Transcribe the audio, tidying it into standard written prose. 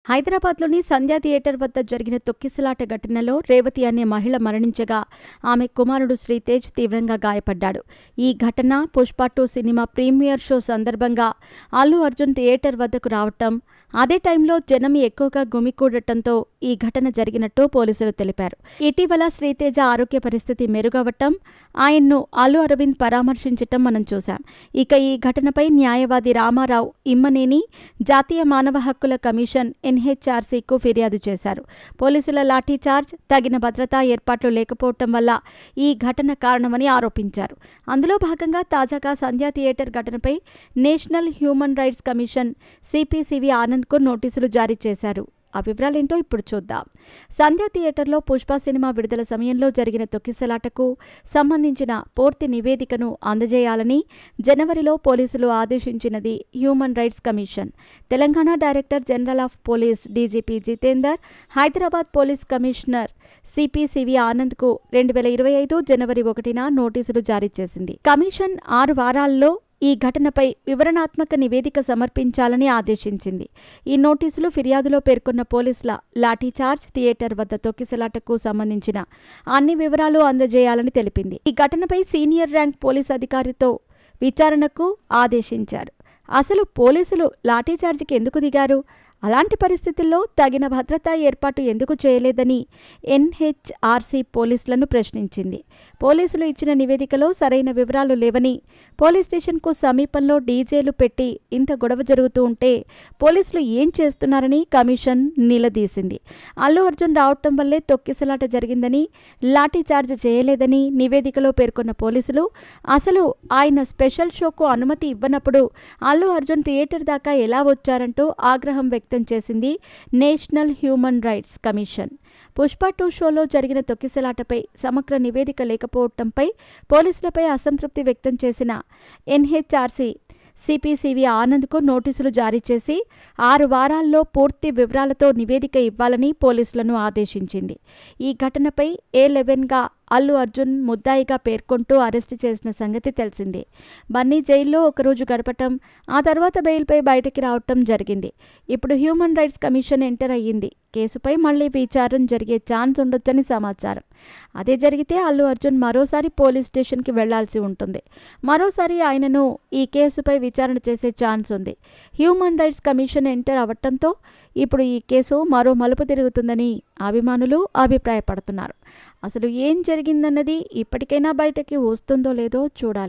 హైదరాబాద్లోని సంధ్యా థియేటర్ వద్ద జరిగిన తొక్కిసలాట ఘటనలో రేవతి అనే మహిళ మరణించగా ఆమె కుమారుడు శ్రీతేజ్ తీవ్రంగా గాయపడ్డాడు. ఈ ఘటన పుష్ప 2 సినిమా ప్రీమియర్ షో సందర్భంగా అల్లు అర్జున్ థియేటర్ వద్దకు రావటం, అదే టైంలో జనం ఎక్కువగా గుమికూడటంతో ఈ ఘటన జరిగినట్టు పోలీసులు తెలిపారు. ఇటీవల శ్రీతేజ ఆరోగ్య పరిస్థితి మెరుగవటం, ఆయన్ను అల్లు అరవింద్ పరామర్శించటం మనం చూశాం. ఇక ఈ ఘటనపై న్యాయవాది రామారావు ఇమ్మనేని జాతీయ మానవ హక్కుల కమిషన్ NHRCకు ఫిర్యాదు చేశారు. పోలీసుల లాఠీచార్జ్, తగిన భద్రతా ఏర్పాట్లు లేకపోవటం వల్ల ఈ ఘటన కారణమని ఆరోపించారు. అందులో భాగంగా తాజాగా సంధ్యా థియేటర్ ఘటనపై national human rights commission CPCV ఆనంద్కు నోటీసులు జారీ చేశారు. ఆ వివరాలేంటో ఇప్పుడు చూద్దాం. సంధ్యా థియేటర్లో పుష్ప సినిమా విడుదల సమయంలో జరిగిన తొక్కిసలాటకు సంబంధించిన పూర్తి నివేదికను అందజేయాలని జనవరిలో పోలీసులు ఆదేశించినది human rights commission. Telangana director general of police DGP Jitender, Hyderabad police commissioner CPCV ఆనంద్కు 2025 జనవరి 1న నోటీసులు జారీ చేసింది. కమిషన్ 6 వారాల్లో ఈ ఘటనపై వివరణాత్మక నివేదిక సమర్పించాలని ఆదేశించింది. ఈ నోటీసులు ఫిర్యాదులో పేర్కొన్న పోలీసుల లాఠీచార్జ్, థియేటర్ వద్ద తొక్కిసలాటకు సంబంధించిన అన్ని వివరాలు అందజేయాలని తెలిపింది. ఈ ఘటనపై సీనియర్ ర్యాంక్ పోలీస్ అధికారితో విచారణకు ఆదేశించారు. అసలు పోలీసులు లాఠీచార్జికి ఎందుకు దిగారు? అలాంటి పరిస్థితుల్లో తగిన భద్రతా ఏర్పాటు ఎందుకు చేయలేదని NHRC పోలీసులను ప్రశ్నించింది. పోలీసులు ఇచ్చిన నివేదికలో సరైన వివరాలు లేవని, పోలీస్ స్టేషన్కు సమీపంలో డీజేలు పెట్టి ఇంత గొడవ జరుగుతూ ఉంటే పోలీసులు ఏం చేస్తున్నారని కమిషన్ నిలదీసింది. అల్లు అర్జున్ రావటం వల్లే తొక్కిసలాట జరిగిందని, లాఠీచార్జ్ చేయలేదని నివేదికలో పేర్కొన్న పోలీసులు అసలు ఆయన స్పెషల్ షోకు అనుమతి ఇవ్వనప్పుడు అల్లు అర్జున్ థియేటర్ దాకా ఎలా వచ్చారంటూ ఆగ్రహం వ్యక్తం చేసింది national human rights commission. Pushpa 2 షోలో జరిగిన తొక్కిసలాటపై సమగ్ర నివేదిక లేకపోవడంపై పోలీసులపై అసంతృప్తి వ్యక్తం చేసిన NHRC CPCV ఆనంద్కు నోటీసులు జారీ చేసి 6 వారాల్లో పూర్తి వివరాలతో నివేదిక ఇవ్వాలని పోలీసులను ఆదేశించింది. ఈ ఘటనపై A11గా అల్లు అర్జున్ ముద్దాయిగా పేర్కొంటూ అరెస్టు చేసిన సంగతి తెలిసిందే. బన్నీ జైల్లో ఒకరోజు గడపటం, ఆ తర్వాత బెయిల్పై బయటికి రావటం జరిగింది. ఇప్పుడు హ్యూమన్ రైట్స్ కమిషన్ ఎంటర్ అయ్యింది. కేసుపై మళ్లీ విచారణ జరిగే ఛాన్స్ ఉండొచ్చని సమాచారం. అదే జరిగితే అల్లు అర్జున్ మరోసారి పోలీస్ స్టేషన్కి వెళ్లాల్సి ఉంటుంది. మరోసారి ఆయనను ఈ కేసుపై విచారణ చేసే ఛాన్స్ ఉంది. హ్యూమన్ రైట్స్ కమిషన్ ఎంటర్ అవ్వటంతో ఇప్పుడు ఈ కేసు మరో మలుపు తిరుగుతుందని అభిమానులు అభిప్రాయపడుతున్నారు. అసలు ఏం జరిగిందన్నది ఇప్పటికైనా బయటకి వస్తుందో లేదో చూడాలి.